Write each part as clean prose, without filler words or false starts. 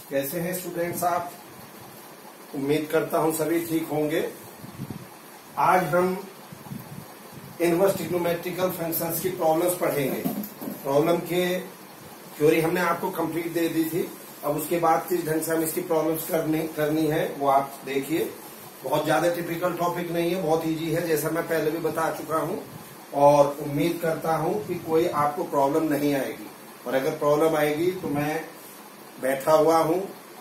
कैसे हैं स्टूडेंट्स आप? उम्मीद करता हूं सभी ठीक होंगे। आज हम इनवर्स ट्रिग्नोमेट्रिकल फंक्शंस की प्रॉब्लम्स पढ़ेंगे। प्रॉब्लम के थ्योरी हमने आपको कंप्लीट दे दी थी। अब उसके बाद किस ढंग से हम इसकी प्रॉब्लम्स करनी है वो आप देखिए। बहुत ज्यादा टिपिकल टॉपिक नहीं है, बहुत इजी है, जैसा मैं पहले भी बता चुका हूं। और उम्मीद करता हूं कि कोई आपको प्रॉब्लम नहीं आएगी, और अगर प्रॉब्लम आएगी तो मैं बैठा हुआ हूं।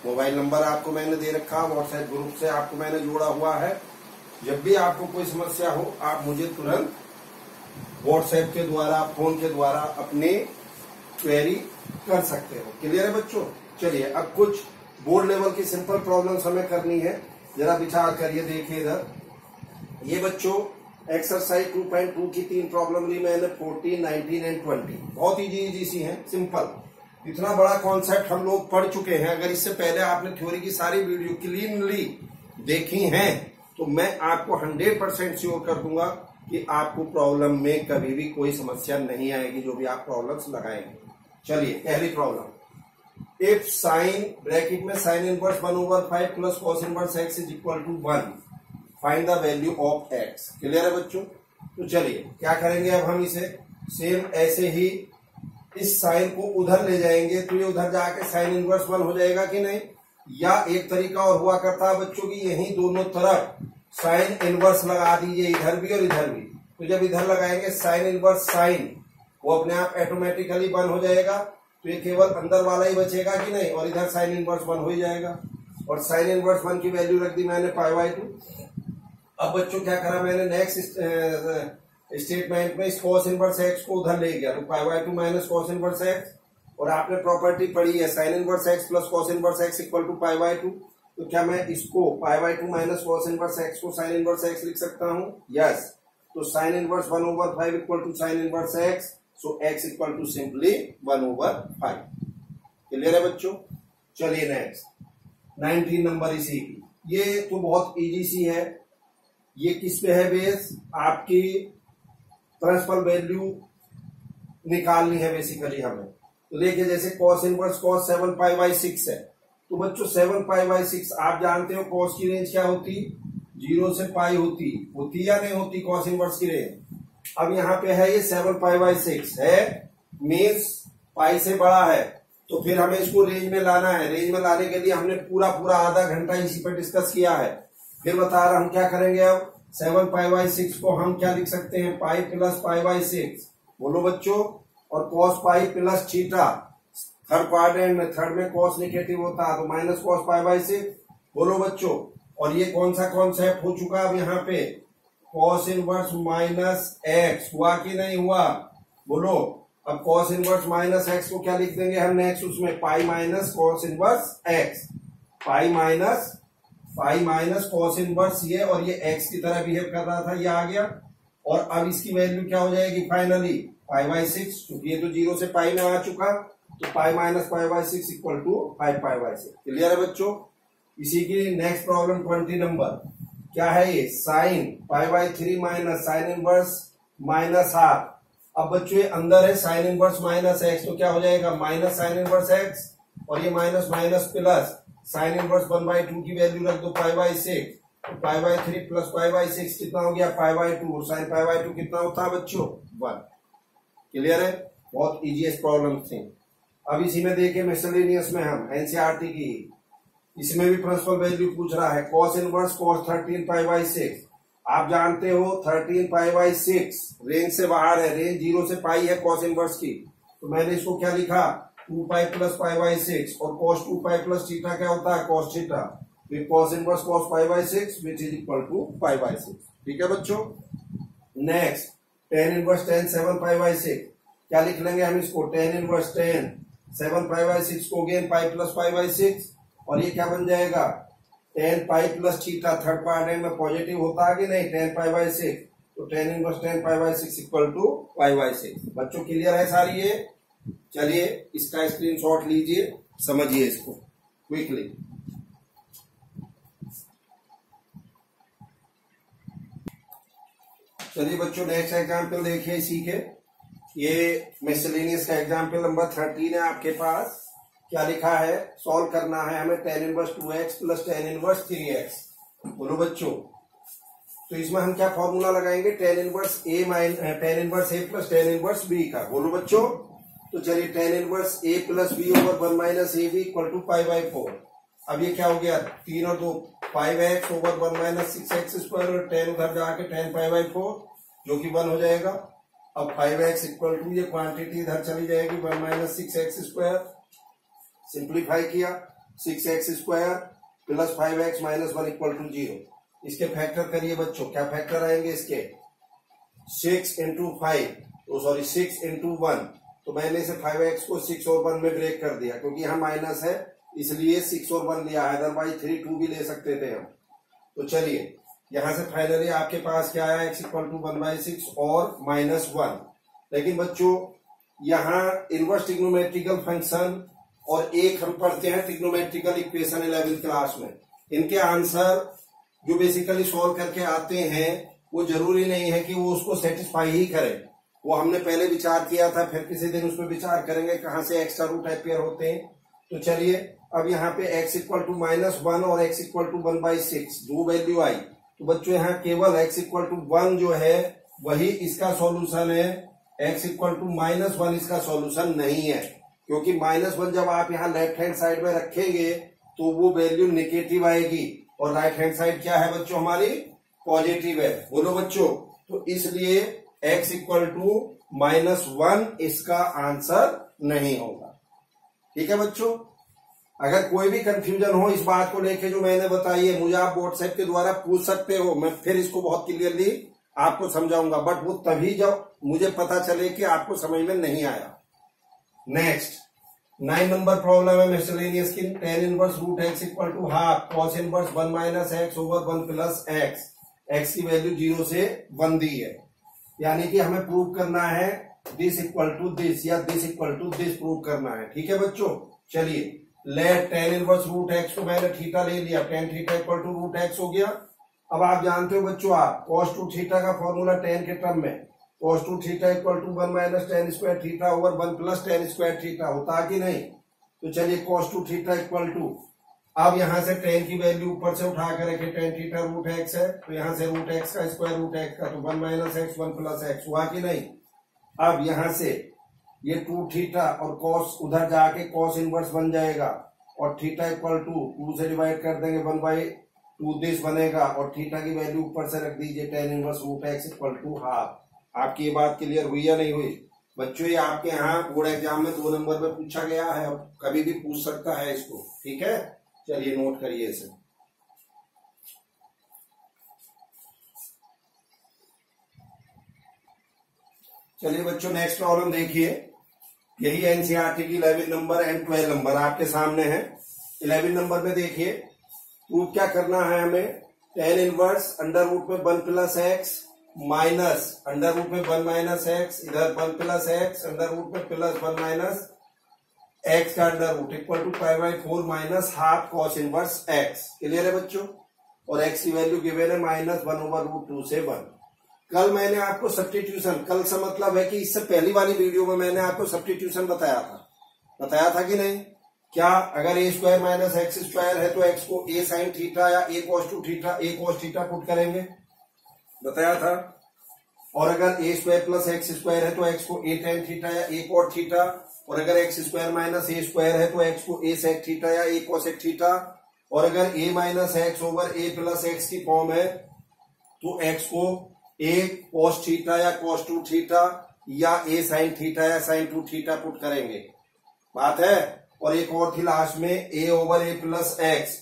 मोबाइल नंबर आपको मैंने दे रखा, व्हाट्सएप ग्रुप से आपको मैंने जोड़ा हुआ है। जब भी आपको कोई समस्या हो आप मुझे तुरंत व्हाट्सएप के द्वारा, फोन के द्वारा अपनी क्वेरी कर सकते हो। क्लियर है बच्चों? चलिए अब कुछ बोर्ड लेवल की सिंपल प्रॉब्लम्स हमें करनी है। जरा विचार करिए, देखिए इधर। ये बच्चों एक्सरसाइज 2.2 की 3 प्रॉब्लम ली मैंने, 14, 19 एंड 20। बहुत इजी सी है, सिंपल। इतना बड़ा कॉन्सेप्ट हम लोग पढ़ चुके हैं। अगर इससे पहले आपने थ्योरी की सारी वीडियो क्लीनली देखी हैं तो मैं आपको 100% श्योर कर दूंगा कि आपको प्रॉब्लम में कभी भी कोई समस्या नहीं आएगी, जो भी आप प्रॉब्लम्स लगाएंगे। चलिए पहली प्रॉब्लम। इफ साइन ब्रैकेट में sine inverse 1/5 plus cos inverse x is equal to 1, find the value of x। Clear है बच्चों? तो चलिए क्या करेंगे, अब हम इसे सेम ऐसे ही इस साइन को उधर ले जाएंगे तो ये उधर जाके साइन इनवर्स 1 हो जाएगा कि नहीं। या एक तरीका और हुआ करता है बच्चों की, यही दोनों तरफ साइन इनवर्स लगा दीजिए, इधर भी और इधर भी। तो जब इधर लगाएंगे साइन इनवर्स साइन, वो अपने आप ऑटोमेटिकली 1 हो जाएगा। तो ये केवल अंदर वाला ही बचेगा कि नहीं, और इधर साइन इनवर्स 1 हो ही जाएगा। और साइन इनवर्स 1 की वैल्यू रख दी मैंने π/2। अब बच्चों क्या करा मैंने, नेक्स्ट स्टेटमेंट में इस कॉस इनवर्स x को उधर ले गया, तो π/2 माइनस कॉस इनवर्स x। और आपने प्रॉपर्टी पढ़ी है sine inverse x plus cos inverse x equal to π/2। तो क्या मैं इसको π/2 माइनस कॉस इनवर्स x को साइन इनवर्स x लिख सकता हूं? यस। तो sine inverse 1/5 equal to sine inverse x, so x equal to simply 1/5। Clear है बच्चों? चलिए नेक्स्ट 19 नंबर इसी की। ये तो बहुत इजी सी है। ये किस पे है बेस? आपकी प्रिंसिपल वैल्यू निकालनी है बेसिकली हमें। तो देखिए जैसे cos इनवर्स cos 7π/6 है, तो बच्चों 7π/6 आप जानते हो cos की रेंज क्या होती? 0 से पाई होती या नहीं होती cos इनवर्स की रेंज। अब यहाँ पे है ये 7π/6 है, मीन्स पाई से बड़ा है। तो फिर हमें इसको रेंज में लाना है। रेंज में लाने के लिए हमने पूरा आधा घंटा इसी पर डिस्कस किया है। फिर बता रहा हूं क्या करेंगे। अब 7π/6 को हम क्या लिख सकते हैं? Pi plus π/6। बोलो बच्चों। और cos pi plus theta, third quadrant में, थर्ड में cos नेगेटिव होता है तो माइनस cos π/6। बोलो बच्चों। और ये कौन सा कॉन्सेप्ट हो चुका अब यहाँ पे? cos इनवर्स माइनस x हुआ कि नहीं हुआ? बोलो। अब cos इनवर्स माइनस x को क्या लिख देंगे हम नेक्स्ट उसमें? Pi minus cos inverse x। Pi minus cos inverse ये, और ये x की तरह बिहेव कर रहा था, ये आ गया। और अब इसकी वैल्यू क्या हो जाएगी फाइनली? π/6, क्योंकि ये तो 0 से पाई में आ चुका, तो pi minus π/6 equal to 5π/6। Clear है बच्चों? इसी की नेक्स्ट प्रॉब्लम 20 नंबर। क्या है ये? Sine π/3 minus sine inverse minus half. अब बच्चों ये अंदर है साइन इनवर्स माइनस x, तो क्या हो जाएगा? माइनस साइन इनवर्स x, और ये minus minus plus sine inverse 1/2 की वैल्यू रख दो π/6। तो π/3 प्लस π/6 कितना हो गया? π/2। और साइन π/2 कितना होता है बच्चों? 1। क्लियर है? बहुत इजीएस्ट प्रॉब्लम थी। अब इसी में देखिए मिसलेनियस में हम एनसीईआरटी की, इसमें भी प्रिंसिपल वैल्यू पूछ रहा है। cos inverse cos 13π/6। आप जानते हो 13π/6 रेंज से बाहर है, रेंज 0 से पाई है cos इनवर्स की। तो मैंने इसको क्या लिखा? 2π प्लस π/6। और cos 2π प्लस थीटा क्या होता है? cos theta. cos inverse cos π/6 which is equal to π/6। ठीक है बच्चों? Next tan inverse tan 7π/6। क्या लिख लेंगे हम इसको? tan इनवर्स tan 7π/6 को अगेन पाई प्लस π/6, और ये क्या बन जाएगा? tan pi plus theta, third quadrant में पॉजिटिव होता है कि नहीं? tan π/6, तो tan inverse tan π/6 equal to π/6। बच्चों क्लियर है सारी ये? चलिए इसका स्क्रीनशॉट लीजिए, समझिए इसको क्विकली। चलिए बच्चों नेक्स्ट एग्जाम्पल देखिए इसी के। ये मिसलेनियस का एग्जाम्पल नंबर 13 है आपके पास। क्या लिखा है, सॉल्व करना है हमें tan inverse 2x plus tan inverse 3x। बोलो बच्चों, तो इसमें हम क्या फॉर्मूला लगाएंगे, tan inverse a plus tan inverse b का। बोलो बच्चों, तो चलिए tan inverse a plus b over 1 minus A B equal to pi by 4। अब ये क्या हो गया, 3 और 2 5x over 1 minus 6x square, और tan उधर जाके tan पाई बाई 4 जो कि 1 हो जाएगा। अब 5x इक्वल टू ये क्वांटिटी इधर चली जाएगी 1 माइनस 6x स्क्वायर, सिंप्लीफाई किया 6x square plus 5x minus 1 equal to 0। इसके फैक्टर करिए बच्चों, क्या फैक्टर आएंगे इसके, 6 इंटू 6 इंटू 1। तो मैंने इसे 5x को 6 और 1 में ब्रेक कर दिया, क्योंकि यहाँ माइनस है इसलिए 6 और 1 लिया है, अदरवाइज 3 2 भी ले सकते थे हम। तो चलिए यहां से फाइनली आपके पास क्या आया, x इक्वल टू 1/6 और माइनस 1। लेकिन बच्चों यहाँ इनवर्स ट्रिग्नोमेट्रिकल फंक्शन और एक हम पढ़ते हैं ट्रिग्नोमेट्रिकल इक्वेशन 11th क्लास में, इनके आंसर जो बेसिकली सॉल्व करके आते हैं वो जरूरी नहीं है कि वो उसको सेटिस्फाई ही करें। वो हमने पहले विचार किया था, फिर किसी दिन उसमें विचार करेंगे कहां से एक्स्ट्रा रूट अपेयर होते हैं। तो चलिए अब यहाँ पे x इक्वल टू -1 और x इक्वल टू 1/6 दो वैल्यू आई, तो बच्चों यहाँ केवल x इक्वल टू 1 जो है वही इसका सॉल्यूशन है, x इक्वल टू -1 इसका सॉल्यूशन नहीं है, क्योंकि -1 जब आप यहाँ लेफ्ट हैंड साइड में रखेंगे तो वो वैल्यू नेगेटिव आएगी, और राइट हैंड साइड क्या है बच्चों हमारी, पॉजिटिव है। बोलो बच्चों, तो इसलिए x इक्वल टू -1 इसका आंसर नहीं होगा। ठीक है बच्चों, अगर कोई भी कंफ्यूजन हो इस बात को लेके जो मैंने बताई है, मुझे आप व्हाट्सएप के द्वारा पूछ सकते हो, मैं फिर इसको बहुत क्लियरली आपको समझाऊंगा, बट वो तभी जब मुझे पता चले कि आपको समझ में नहीं आया। नेक्स्ट 9 नंबर प्रॉब्लम है मिसलेनियस की, tan inverse root x equal to half cos inverse 1 minus x over 1 plus x की वैल्यू 0 से 1 दी है, यानी कि हमें प्रूव करना है दिस इक्वल टू दिस या this equal to this prove करना है। ठीक है बच्चों, चलिए let tan inverse root x को मैंने थीटा ले लिया, tan theta equal to root x हो गया। अब आप जानते हो बच्चों, आप cos 2 थीटा का फॉर्मूला tan के टर्म में, cos 2 theta equal to 1 minus tan square theta over 1 plus tan square theta होता कि नहीं। तो चलिए cos 2 थीटा इक्वल टू, अब यहां से tan की वैल्यू ऊपर से उठा कर रखे, tan थीटा रूट x है, तो यहां से रूट x का स्क्वायर रूट x का, तो 1 माइनस x 1 प्लस x हुआ कि नहीं। अब यहां से ये 2 थीटा और cos उधर जाके cos इनवर्स बन जाएगा, और थीटा इक्वल टू 2 से डिवाइड कर देंगे 1/2 दिस बनेगा, और थीटा की वैल्यू ऊपर से रख दीजिए tan inverse root x equal to half. आपकी ये बात क्लियर हुई या नहीं हुई बच्चों, ये आपके यहाँ बोर्ड एग्जाम में 2 नंबर में पूछा गया है, अब कभी भी पूछ सकता है इसको। ठीक है, चलिए नोट करिए इसे। चलिए बच्चों नेक्स्ट प्रॉब्लम देखिए, यही एनसीईआरटी की 11 नंबर एंड 12 नंबर आपके सामने है। 11 नंबर में देखिए प्रूफ क्या करना है हमें, tan इनवर्स अंडर रूट में 1 plus x minus under root में 1 माइनस एक्स, इधर 1 प्लस एक्स अंडर रूट में प्लस 1 माइनस एक्स का under root equal to π/4 minus half cos inverse x. Clear है बच्चों, और एक्स की वैल्यू गिवन है -1/√2 से 1। कल मैंने आपको सब्स्टिट्यूशन, कल से मतलब है कि इससे पहली वाली वीडियो में मैंने आपको सब्स्टिट्यूशन बताया था कि नहीं। क्या अगर a square minus x square है तो x को a साइन थीटा या a cos 2 theta a cos theta put करेंगे, बताया था। और अगर a square plus x square है तो x को a tan थीटा या a cot थीटा, और अगर x square minus a square है तो x को a sec थीटा या a cosec थीटा, और अगर a minus x over a plus x की फॉर्म है तो x को a cos थीटा या cos 2 थीटा या a sin थीटा या sin 2 थीटा पुट करेंगे, बात है। और एक और थी लास्ट में a over a plus x,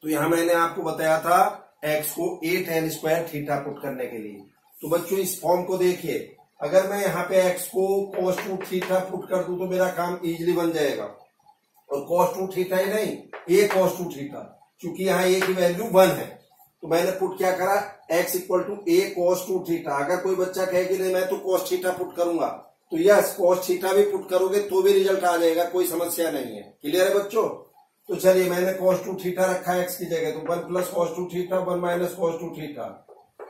तो यहां मैंने आपको बताया था x को a tan square theta put करने के लिए। तो बच्चों इस फॉर्म को देखिए, अगर मैं यहाँ पे x को cos 2 थीटा पुट कर दूं तो मेरा काम इजीली बन जाएगा, और cos 2 थीटा ही नहीं a cos 2 थीटा, क्योंकि यहाँ a की वैल्यू 1 है, तो मैंने पुट क्या करा, x equal to a cos 2 theta. अगर कोई बच्चा कहे कि नहीं मैं तो cos थीटा पुट करूंगा, तो यस cos थीटा भी पुट करोगे तो भी रिजल्ट आ जाएगा, कोई समस्या नहीं है। क्लियर है बच्चों, तो चलिए मैंने cos 2 थीटा रखा है x की जगह, तो 1 plus cos 2 theta 1 minus cos 2 theta,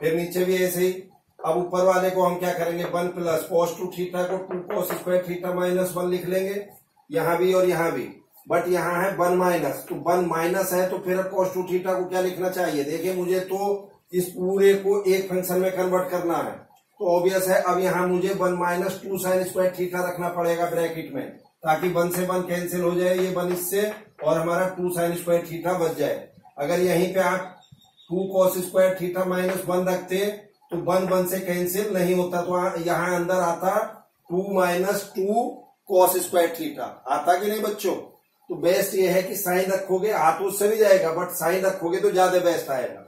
फिर नीचे भी ऐसे ही। अब ऊपर वाले को हम क्या करेंगे, 1 प्लस cos 2 थीटा को 2 cos स्क्वायर थीटा माइनस 1 लिख लेंगे, यहां भी और यहां भी। बट यहाँ है 1 माइनस, तो 1 माइनस है तो फिर अब cos 2 थीटा को क्या लिखना चाहिए? देखिए मुझे तो इस पूरे को एक फंक्शन में कन्वर्ट करना है, तो ऑब्वियस है अब यहाँ मुझे 1 माइनस 2 साइन स्क्वायर थीटा रखना पड़ेगा ब्रैकेट में, ताकि 1 से 1 कैंसिल हो जाए, ये 1 इससे और हमारा 2 साइन स्क्वायर थीटा बच जाए। अगर यहीं पे आप 2 cos स्क्वायर थीटा माइनस 1 रखते तो 1 से कैंसिल नहीं होता, तो यहाँ अंदर आता 2 माइनस 2 cos स्क्वायर थीटा आता कि नहीं बच्चों? तो बेस्ट ये है कि साइन रखोगे, हाथ उससे भी जाएगा बट साइन रखोगे तो ज्यादा बेस्ट आएगा।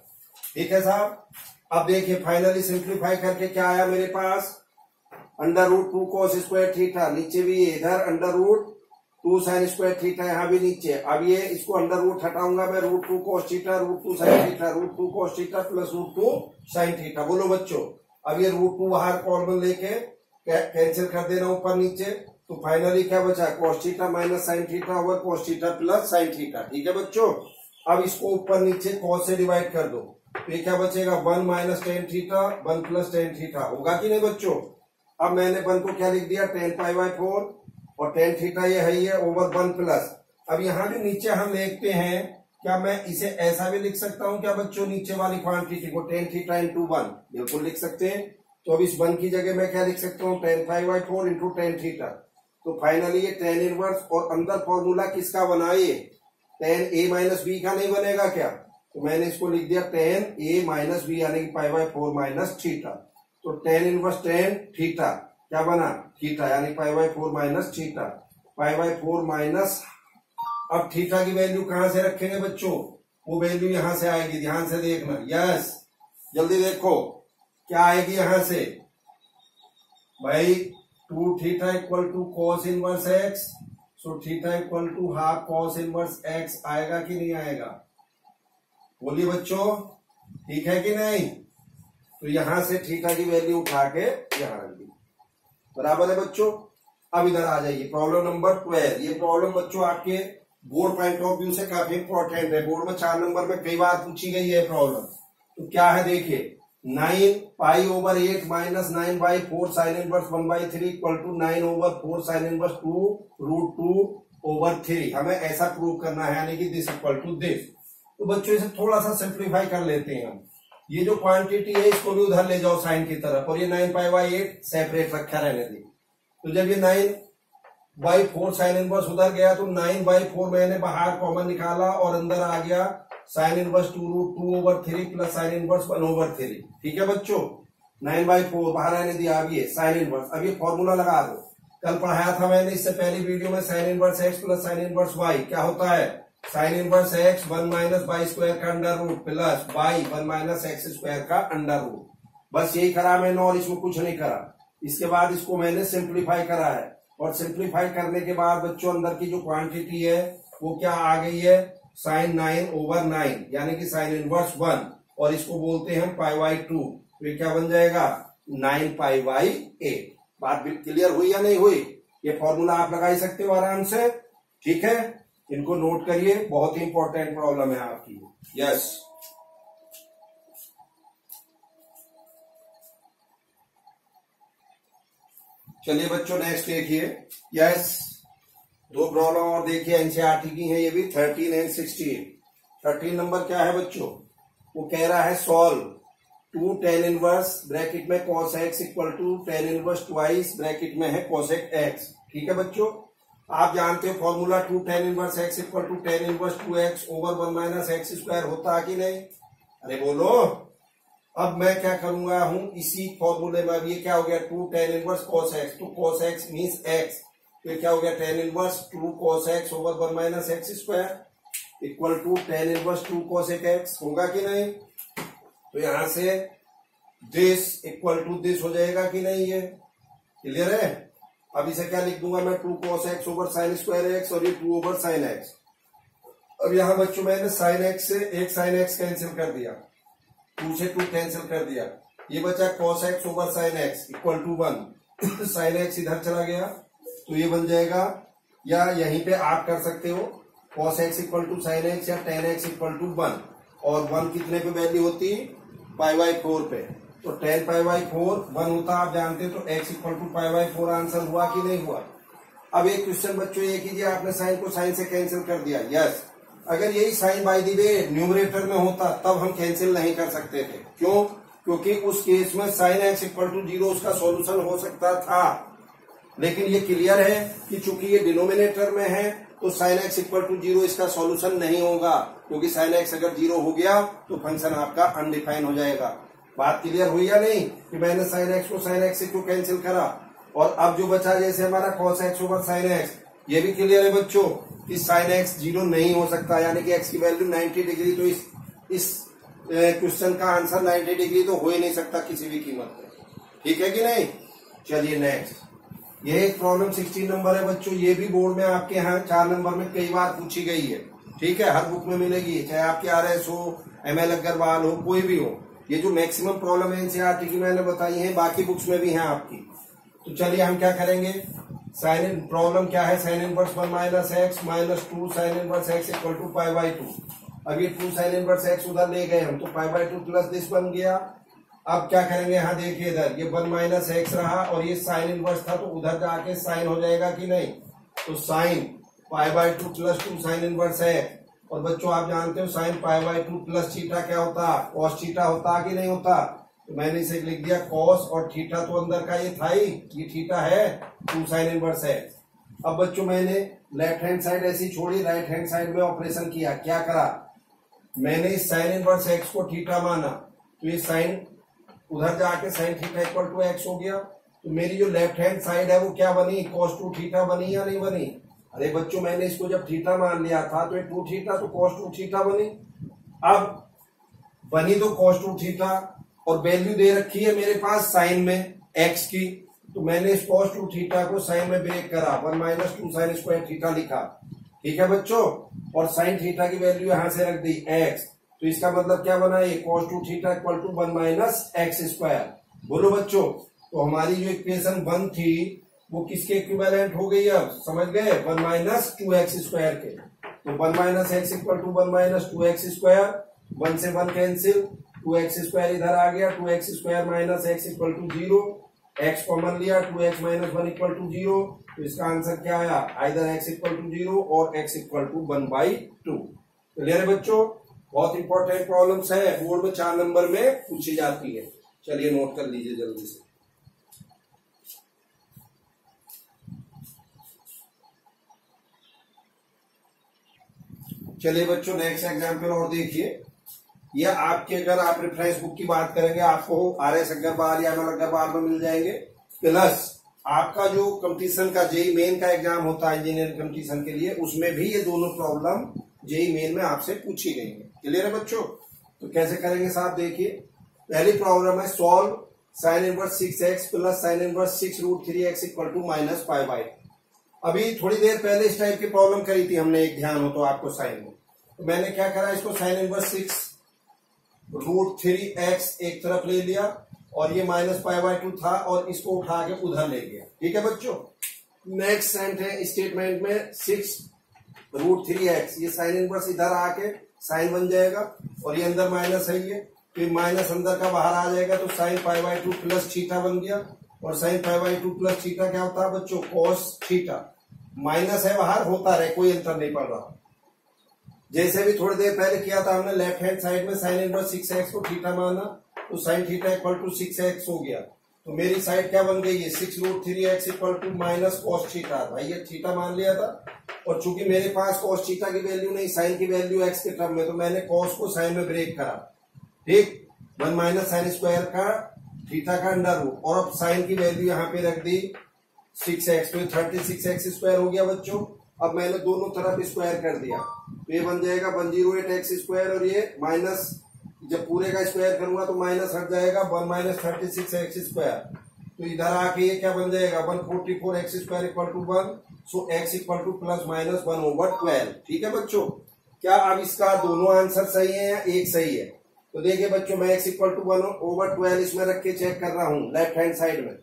ठीक है साहब। अब देखिए फाइनली सिंप्लीफाई करके क्या आया मेरे पास, √2 cos स्क्वायर थीटा, नीचे भी इधर √2 साइन स्क्वायर थीटा, यहाँ भी नीचे। अब ये इसको √रूट हटाऊंगा मैं, √2 cos theta, √2 sine theta, √2 cos theta plus √2 sine theta. बोलो बच्चों, अब ये √2 बाहर कॉमन लेके कैंसिल कर देना ऊपर नीचे, तो फाइनली क्या बचा? cos theta minus sine theta over cos theta plus sine theta. ठीक है बच्चों। अब इसको ऊपर नीचे cos से डिवाइड कर दो, तो ये क्या बचेगा? 1 minus tan theta 1 plus tan theta, होगा कि नहीं बच्चों? अब मैंने 1 को क्या लिख दिया? 10π/4 और टेन थीटा ये है ये ओवर 1 प्लस। अब यहाँ भी नीचे हम देखते हैं, क्या मैं इसे ऐसा भी लिख सकता हूँ क्या बच्चों? नीचे वाली क्वांटिटी को 10 थीटा इंटू 1, बिल्कुल लिख सकते हैं। तो अब इस 1 की जगह मैं क्या लिख सकता हूँ? 10π/4 इंटू टेन थीटा। तो फाइनली ये tan इनवर्स, और अंदर फॉर्मूला किसका बना? ये tan a माइनस बी का नहीं बनेगा क्या? तो मैंने इसको लिख दिया tan a माइनस बी, यानी कि π/4 माइनस थीटा। तो tan इनवर्स tan थीटा क्या बना? थीटा, यानी π/4 माइनस थीटा, π/4 माइनस। अब थीटा की वैल्यू कहां से रखेंगे बच्चों? वो वैल्यू यहां से आएगी, ध्यान से देखना। यस, जल्दी देखो क्या आएगी यहां से भाई। 2 theta equal to cos inverse x, so theta equal to half cos inverse x आएगा कि नहीं आएगा? बोलिए बच्चों, ठीक है कि नहीं? तो यहां से थीटा की वैल्यू उठा के यहां रख दी, बराबर है बच्चों। अब इधर आ जाइए, प्रॉब्लम नंबर 12। ये प्रॉब्लम बच्चों आपके बोर्ड पॉइंट ऑफ व्यू से काफी इंपॉर्टेंट है, बोर्ड में 4 नंबर में कई बार पूछी गई है प्रॉब्लम। तो क्या है देखिए, 9π/8 minus 9/4 sine inverse 1/3 equal to 9/4 sine inverse 2√2/3। हमें ऐसा प्रूव करना है, यानी कि दिस इक्वल टू दिस। तो बच्चों इसे थोड़ा सा सिंप्लीफाई कर लेते हैं हम। ये जो क्वांटिटी है इसको भी उधर ले जाओ साइन की तरफ, और ये 9π/8 सेपरेट रखा रहने दी। तो जब ये 9/4 साइन इनवर्स उधर गया तो 9/4 मैंने बाहर कॉमन निकाला और अंदर आ गया sign inverse 2√2/3 plus sine inverse 1/3। ठीक है बच्चों, 9/4 बाहर आने दिया। अब ये साइन इनवर्स, अब ये फॉर्मूला लगा दो। कल पढ़ाया था मैंने इससे पहली वीडियो में, sine inverse x plus sine inverse y क्या होता है? Sine inverse x 1 minus y square का under root plus y 1 minus x square का अंडर रूट। बस यही करा मैंने और इसमें कुछ नहीं करा। इसके बाद इसको मैंने सिंप्लीफाई करा है, और सिंप्लीफाई करने के बाद बच्चों अंदर की जो क्वांटिटी है वो क्या आ गई है? साइन 9/9, यानी कि साइन इनवर्स 1, और इसको बोलते हैं π/2। तो ये क्या बन जाएगा? 9π/8। बात क्लियर हुई या नहीं हुई? ये फॉर्मूला आप लगा ही सकते हो आराम से। ठीक है, इनको नोट करिए, बहुत ही इंपॉर्टेंट प्रॉब्लम है आपकी। यस, चलिए बच्चों नेक्स्ट देखिए। यस, 2 प्रॉब्लम और देखिए, एनसीईआरटी की है ये भी, 13 एंड 16। 13 नंबर क्या है बच्चों? वो कह रहा है सॉल्व 2 tan इनवर्स ब्रैकेट में cos x equal to tan inverse twice bracket में है cosec x। ठीक है बच्चों, आप जानते हो formula 2 tan inverse x equal to tan inverse 2x over 1 minus x square होता है कि नहीं? अरे बोलो। अब मैं क्या करूंगा हूं इसी फॉर्मूले में, अब ये क्या हो गया? 2 tan इनवर्स cos x, तो cos x मीन्स x, तो क्या हो गया? tan inverse 2 cos x over 1 minus x square equal to tan inverse 2 cosec x, होगा कि नहीं? तो यहां से दिस इक्वल टू दिस हो जाएगा कि नहीं? ये क्लियर है। अब इसे क्या लिख दूंगा मैं? 2 cos x over sine square x, और ये 2 ओवर साइन x। अब यहां बच्चों मैंने साइन x से एक साइन x कैंसिल कर दिया, 2 से 2 कैंसिल कर दिया, ये बचा cos x over sine x equal to 1। Sine x इधर चला गया तो ये बन जाएगा, या यहीं पे आप कर सकते हो cos x equal to sine x या tan x इक्वल टू 1, और 1 कितने पे वैल्यू होती? π/4 पे। तो tan π/4 1 होता, आप जानते हो, तो x इक्वल टू π/4 आंसर हुआ कि नहीं हुआ? अब एक क्वेश्चन बच्चों ये कीजिए, आपने साइन को साइन से कैंसिल कर दिया। यस, अगर यही sine by the way numerator में होता तब हम कैंसिल नहीं कर सकते थे। क्यों? क्योंकि उस केस में साइन एक्स इक्वल टू 0 उसका सॉल्यूशन हो सकता था। लेकिन ये क्लियर है कि चूंकि ये डिनोमिनेटर में है तो साइन एक्स इक्वल टू 0 इसका सॉल्यूशन नहीं होगा, क्योंकि साइन एक्स अगर 0 हो गया तो फंक्शन आपका अनडिफाइन हो जाएगा। बात क्लियर हुई या नहीं कि मैंने साइन एक्स को साइन एक्स से क्यों कैंसिल करा। और अब जो बचा जैसे हमारा cos x over sine x, ये भी क्लियर है बच्चों कि साइन एक्स 0 नहीं हो सकता, यानी कि एक्स की वैल्यू 90 डिग्री, तो इस क्वेश्चन का आंसर 90 डिग्री तो हो ही नहीं सकता किसी भी कीमत पे। ठीक है कि नहीं? चलिए नेक्स्ट, ये एक प्रॉब्लम 16 नंबर है बच्चों। ये भी बोर्ड में आपके यहाँ 4 नंबर में कई बार पूछी गई है। ठीक है, हर बुक में मिलेगी, चाहे आपके RS हो, ML अग्रवाल हो, कोई भी हो। ये जो मैक्सिमम प्रॉब्लम है NCERT की मैंने बताई है, बाकी बुक्स में भी है आपकी। तो चलिए हम क्या करेंगे, साइन प्रॉब्लम क्या है, sine inverse 1 minus x minus 2 sine inverse x equal to pi by 2। अब ये 2 साइन इनवर्स एक्स उधर ले गए हम, तो पाई बाई 2 प्लस दिस बन गया। अब क्या करेंगे, यहाँ देखिए इधर ये 1 माइनस एक्स रहा और ये साइन इनवर्स था, तो उधर जाके साइन हो जाएगा कि नहीं। तो sine pi by 2 plus 2 sine inverse है। और बच्चों आप जानते हो sine pi by 2 plus theta क्या होता, कॉस थीटा होता कि नहीं होता। तो मैंने इसे लिख दिया कॉस, और थीटा तो अंदर का ये था ही, ये थीटा है, 2 साइन इनवर्स है। अब बच्चों मैंने लेफ्ट हैंड साइड ऐसी छोड़ी, राइट हैंड साइड में ऑपरेशन किया। क्या करा, मैंने इस साइन इनवर्स एक्स को थीटा माना, तो ये साइन उधर जाके sine theta equal to x हो गया। तो मेरी जो लेफ्ट हैंड साइड है वो क्या बनी, कॉस 2 थीटा बनी या नहीं बनी। अरे बच्चों मैंने इसको जब थीटा मान लिया था तो ये 2 थीटा तो कॉस 2 थीटा बनी। अब बनी तो कॉस 2 थीटा, और वैल्यू दे रखी है मेरे पास साइन में एक्स की, तो मैंने इस कॉस 2 थीटा को साइन में ब्रेक करा, 1 माइनस 2 साइन स्क्वायर थीटा लिखा। ठीक है बच्चों, और साइन थीटा की वैल्यू यहां से रख दी एक्स, तो इसका मतलब क्या बना, ये cos 2 theta equal to 1 minus x square. बोलो बच्चों, तो हमारी जो इक्वेशन 1 थी वो किसके इक्विवेलेंट हो गई, अब समझ गए, 1 माइनस 2 एक्स स्क्वायर के। तो 1 minus x equal to 1 minus 2 x square, 1 से 1 कैंसिल, 2 एक्स स्क्वायर इधर आ गया, 2 x square minus x equal to 0, x common लिया, 2 एक्स माइनस 1 इक्वल टू 0। तो इसका आंसर क्या आया, आइदर एक्स इक्वल टू 0 और एक्स इक्वल टू 1/2। क्लियर है बच्चों, बहुत इंपॉर्टेंट प्रॉब्लम्स है, बोर्ड में 4 नंबर में पूछी जाती है। चलिए नोट कर लीजिए जल्दी से। चलिए बच्चों नेक्स्ट एग्जाम्पल और देखिए। ये आपके, अगर आप रेफरेंस बुक की बात करेंगे आपको RS अग्रवाल या ML अग्रवाल में मिल जाएंगे, प्लस आपका जो कंपटीशन का जेई मेन का एग्जाम होता है इंजीनियरिंग कंपटीशन के लिए, उसमें भी ये दोनों प्रॉब्लम जेई मेन में आपसे पूछी गई है। क्लियर है बच्चों, तो कैसे करेंगे साहब, देखिए पहली प्रॉब्लम है solve sine inverse 6x plus sine inverse 6√3x equal to minus pi by. अभी थोड़ी देर पहले इस टाइप की प्रॉब्लम करी थी हमने, एक ध्यान हो तो आपको साइन में। तो मैंने क्या करा, इसको साइन इनवर्स 6√3x एक तरफ ले लिया और ये माइनस पाई बाई 2 था और इसको उठा के उधर ले गया। ठीक है बच्चों, नेक्स्ट स्टेटमेंट में 6√3x, ये साइन इनवर्स इधर आके साइन बन जाएगा और ये अंदर माइनस है, ये फिर माइनस अंदर का बाहर आ जाएगा, तो sine pi by 2 plus theta बन गया। और sine pi by 2 plus theta क्या होता है बच्चों, कॉस थीटा। माइनस है बाहर, होता रहे, कोई अंतर नहीं पड़ रहा। जैसे भी थोड़ी देर पहले किया था हमने, लेफ्ट हैंड साइड में साइन इनवर्स 6x को थीटा माना, तो sign theta equal to 6x हो गया। तो मेरी साइड क्या बन गई है, 6√3x equal to minus cos theta. भाई ये थीटा मान लिया था, और चूंकि मेरे पास कॉस थीटा की वैल्यू नहीं, साइन की वैल्यू x के टर्म में, तो मैंने कॉस को साइन में ब्रेक करा। ठीक, 1 माइनस साइन स्क्वायर का थीटा का अंडर रूट, और अब साइन की वैल्यू यहाँ पे रख दी 6x, तो 36x स्क्वायर हो गया बच्चों। अब मैंने दोनों तरफ स्क्वायर कर दिया, तो ये बन जाएगा 108x स्क्वायर, और ये माइनस, जब पूरे का स्क्वायर करूंगा तो माइनस हट जाएगा, 1 माइनस 36x स्क्वायर। तो इधर आके ये क्या बन जाएगा, 144x square equal to 1, so x equal to plus minus 1/12। ठीक है बच्चों, क्या अब इसका दोनों आंसर सही है या एक सही है। तो देखिए बच्चों, मैं x इक्वल टू 1/12 इसमें रख के चेक कर रहा हूँ, लेफ्ट हैंड साइड में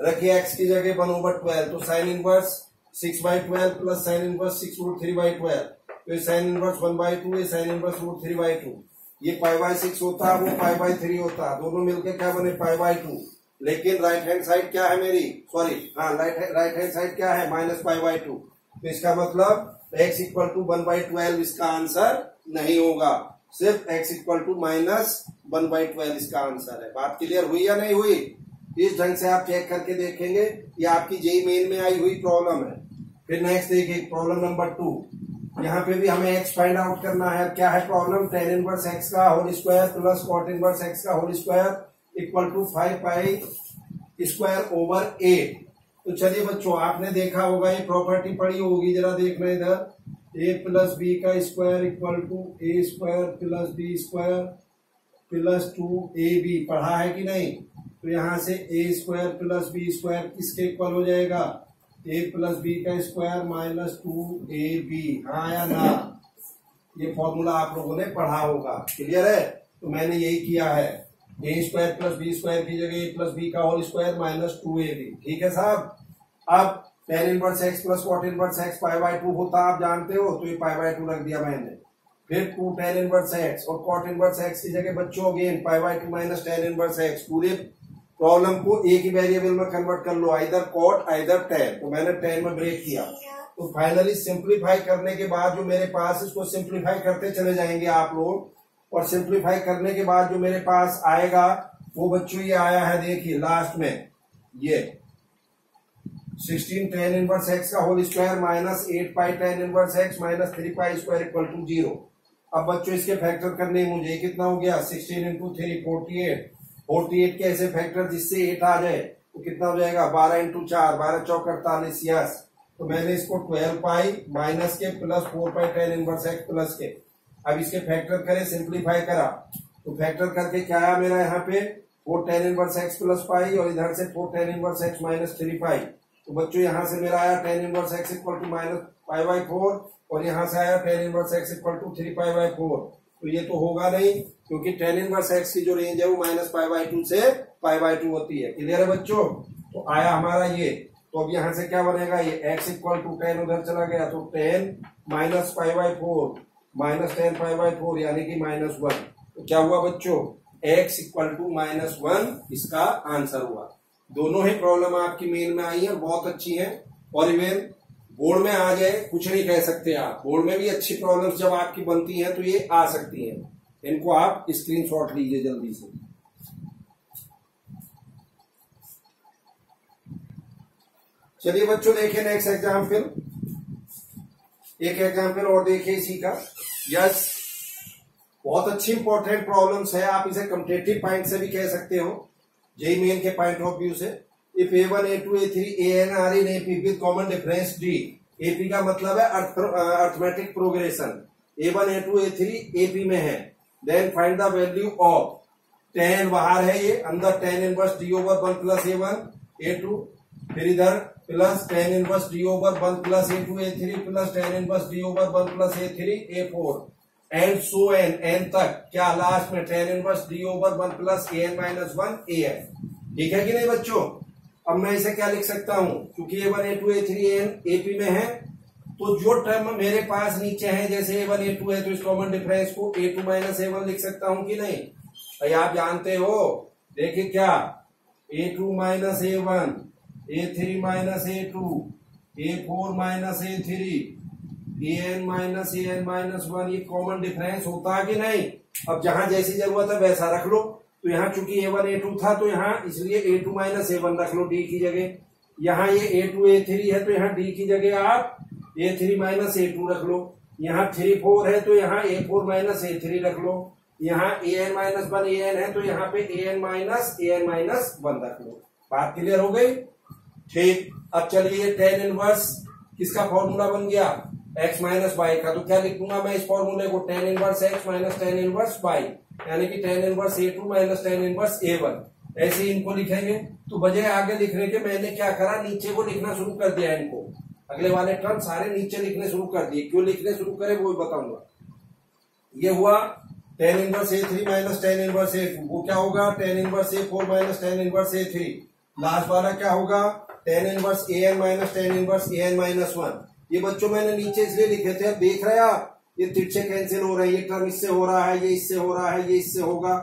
रखिए x की जगह 1/12, तो sine inverse 6/12 plus sine inverse 6√3/12, तो ये साइन इनवर्स 1/2, ये साइन इनवर्स √3/2, ये पाई बाई 6 होता, वो पाई बाई 3 होता, दोनों मिलकर क्या बने, पाई बाई 2। लेकिन राइट हैंड साइड क्या है मेरी, सॉरी हाँ राइट हैंड साइड क्या है -π/2। तो इसका मतलब x इक्वल टू 1/12 इसका आंसर नहीं होगा, सिर्फ x इक्वल टू -1/12 इसका आंसर है। बात क्लियर हुई या नहीं हुई? इस ढंग से आप चेक करके देखेंगे, ये आपकी जेईई मेन में आई हुई प्रॉब्लम है। फिर नेक्स्ट देखिए प्रॉब्लम नंबर 2, यहाँ पे भी हमें x फाइंड आउट करना है। क्या है प्रॉब्लम, tan इनवर्स x का whole square plus cot inverse x का होल स्क्वायर इक्वल टू 5π² / 8। तो चलिए बच्चों, आपने देखा होगा, ये प्रॉपर्टी पढ़ी होगी, जरा देखना इधर, a प्लस बी का square equal to a² plus b² plus 2ab, पढ़ा है कि नहीं? तो यहाँ से a² प्लस b² किसके इक्वल हो जाएगा, a प्लस बी का स्क्वायर माइनस 2ab, हाँ या ना? ये फॉर्मूला आप लोगों ने पढ़ा होगा, क्लियर है? तो मैंने यही किया है, a² प्लस b² की जगह a प्लस बी का होल स्क्वायर माइनस 2ab, ठीक है साहब। अब tan inverse x plus cot inverse x π/2 होता, आप जानते हो, तो ये π/2 रख दिया मैंने। फिर 2 tan इनवर्स x और cot इनवर्स x की जगह बच्चों again π/2 minus tan inverse x। पूरे प्रॉब्लम को एक ही वेरिएबल में कन्वर्ट कर लो, आइदर cot आइदर tan। तो मैंने tan में ब्रेक किया, तो फाइनली सिंप्लीफाई करने के बाद जो मेरे पास, इसको सिंप्लीफाई करते चले जाएंगे आप लोग, और सिंप्लीफाई करने के बाद जो मेरे पास आएगा वो बच्चों ये आया है, देखिए लास्ट में ये 16 tan इनवर्स x का whole square minus 8π tan inverse x minus 3π² equal to 0। अब बच्चों इसके फैक्टर करने मुझे कितना हो गया, 16 इंटू 3 48 के ऐसे फैक्टर जिससे 8 आ जाए तो कितना हो जाएगा, 12 इंटू 4 12 चौक 48 यस। तो मैंने इसको 12π माइनस के plus 4π tan inverse x plus के, अब इसके फैक्टर करे, सिंप्लीफाई करा, तो फैक्टर करके क्या आया मेरा यहाँ पे 4 tan inverse x plus pi, और इधर से 4 tan इनवर्स x माइनस 3π। तो बच्चों यहाँ से मेरा आया tan inverse x equal to minus π/4, और यहाँ से आया tan inverse x equal to 3π/4। तो ये तो होगा नहीं, क्योंकि tan इनवर्स x की जो रेंज है वो माइनस π/2 से π/2 होती है, क्लियर है बच्चों? तो आया हमारा ये। तो अब यहाँ से क्या बनेगा, ये x इक्वल टू tan उधर चला गया, तो tan माइनस π/4 माइनस tan π/4 यानी कि -1। तो क्या हुआ बच्चों, x इक्वल टू -1 इसका आंसर हुआ। दोनों ही प्रॉब्लम आपकी मेन में आई है, बहुत अच्छी है, और इवन बोर्ड में आ जाए कुछ नहीं कह सकते आप। बोर्ड में भी अच्छी प्रॉब्लम्स जब आपकी बनती हैं तो ये आ सकती हैं, इनको आप स्क्रीनशॉट लीजिए जल्दी से। चलिए बच्चों देखिए नेक्स्ट एग्जाम्पल, एक एग्जाम्पल और देखिए इसी का। यस, बहुत अच्छी इंपॉर्टेंट प्रॉब्लम्स है, आप इसे कम्पिटिटिव पॉइंट से भी कह सकते हो, जेईई मेन के पॉइंट ऑफ व्यू से। If A1 A2 A3 AN are in AP with common difference D, AP का मतलब है arithmetic progression, A1 A2 A3 AP में है, then find the value of tan, बाहर है ये, अंदर tan inverse D over 1 plus A1 A2, फिर इधर plus tan inverse D over 1 plus A2 A3 plus tan inverse D over 1 plus A3 A4 and so n तक, क्या last में tan inverse D over 1 plus AN minus 1 AN, ठीक है कि नहीं बच्चों? अब मैं इसे क्या लिख सकता हूं, क्योंकि A1 A2 A3 AN AP में है, तो जो टर्म मेरे पास नीचे है, जैसे A1 A2 है तो इस कॉमन डिफरेंस को A2 माइनस A1 लिख सकता हूं कि नहीं? भाई आप जानते हो, देखिए क्या, A2 minus A1 A3 minus A2 A4 minus A3 AN minus AN minus 1, ये कॉमन डिफरेंस होता है कि नहीं? अब जहां जैसी जरूरत है वैसा रख लो। तो यहाँ चूंकि A1 A2 था तो यहाँ इसलिए A2 माइनस A1 रख लो D की जगह, यहाँ ये A2 A3 है तो यहाँ D की जगह आप A3 माइनस A2 रख लो, यहाँ 3 4 है तो यहाँ A4 माइनस A3 रख लो, यहाँ AN माइनस 1 AN है तो यहाँ पे AN माइनस 1 रख लो। बात क्लियर हो गई? ठीक। अब चलिए tan इनवर्स किसका फॉर्मूला बन गया, x माइनस y का, तो क्या लिखूंगा मैं इस फॉर्मूले को, tan inverse x minus tan inverse y, यानी कि tan inverse A2 minus tan inverse A1, ऐसे ही इनको लिखेंगे। तो बजाय आगे लिखने के मैंने क्या करा, नीचे को लिखना शुरू कर दिया, इनको अगले वाले टर्म सारे नीचे लिखने शुरू कर दिए। क्यों लिखने शुरू करे वो बताऊंगा। ये हुआ tan inverse A3 minus tan inverse A2, वो क्या होगा tan inverse A4 minus tan inverse A3, last वाला क्या होगा tan inverse AN minus tan inverse AN minus 1। ये बच्चों मैंने नीचे इसलिए लिखे थे, अब देख रहे हैं आप, ये तिरछे कैंसिल हो रहे हैं, ये टर्म इससे हो रहा है, ये इससे हो रहा है, ये इससे होगा,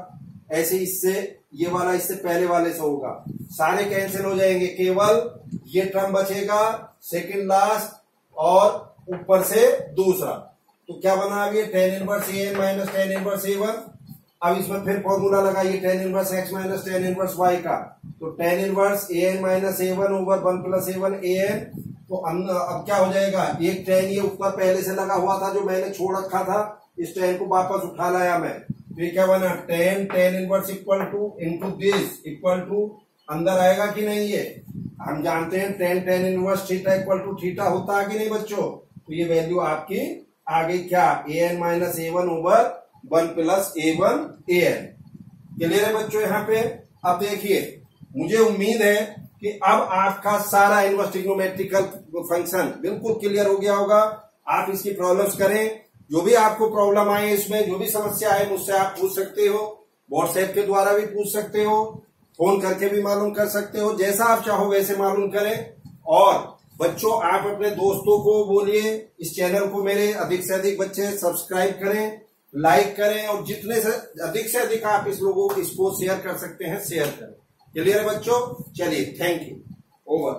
ऐसे इससे ये वाला इससे पहले वाले से होगा, सारे कैंसिल हो जाएंगे, केवल ये टर्म बचेगा सेकंड लास्ट और ऊपर से दूसरा। तो क्या बना अभी tan inverse an minus tan inverse a1। अब इसमें फिर फॉर्मूला लगाइए tan inverse x minus tan inverse y का, तो tan inverse an minus a1 over 1 plus a1 an। तो अब क्या हो जाएगा, एक tan ये ऊपर पहले से लगा हुआ था जो मैंने छोड़ रखा था, इस tan को वापस उठा लाया मैं, तो ये क्या बना tan inverse equal to into this equal to, अंदर आएगा कि नहीं, ये हम जानते हैं tan inverse theta equal to theta होता है कि नहीं बच्चों। तो ये वैल्यू आपकी आ गई क्या, an minus a1 over 1 plus a1 an। Clear है बच्चों यहाँ पे। अब देखिए, मुझे उम्मीद है कि अब आपका सारा इनवर्स ट्रिग्नोमेट्रिकल फंक्शन बिल्कुल क्लियर हो गया होगा। आप इसकी प्रॉब्लम्स करें, जो भी आपको प्रॉब्लम आए, इसमें जो भी समस्या आए मुझसे आप पूछ सकते हो, व्हाट्सएप के द्वारा भी पूछ सकते हो, फोन करके भी मालूम कर सकते हो, जैसा आप चाहो वैसे मालूम करें। और बच्चों आप अपने दोस्तों को बोलिए इस चैनल को मेरे अधिक से अधिक बच्चे सब्सक्राइब करें, लाइक करें, और जितने से अधिक आप इसको शेयर कर सकते हैं शेयर करें। क्लियर है बच्चों, चलिए थैंक यू, ओवर।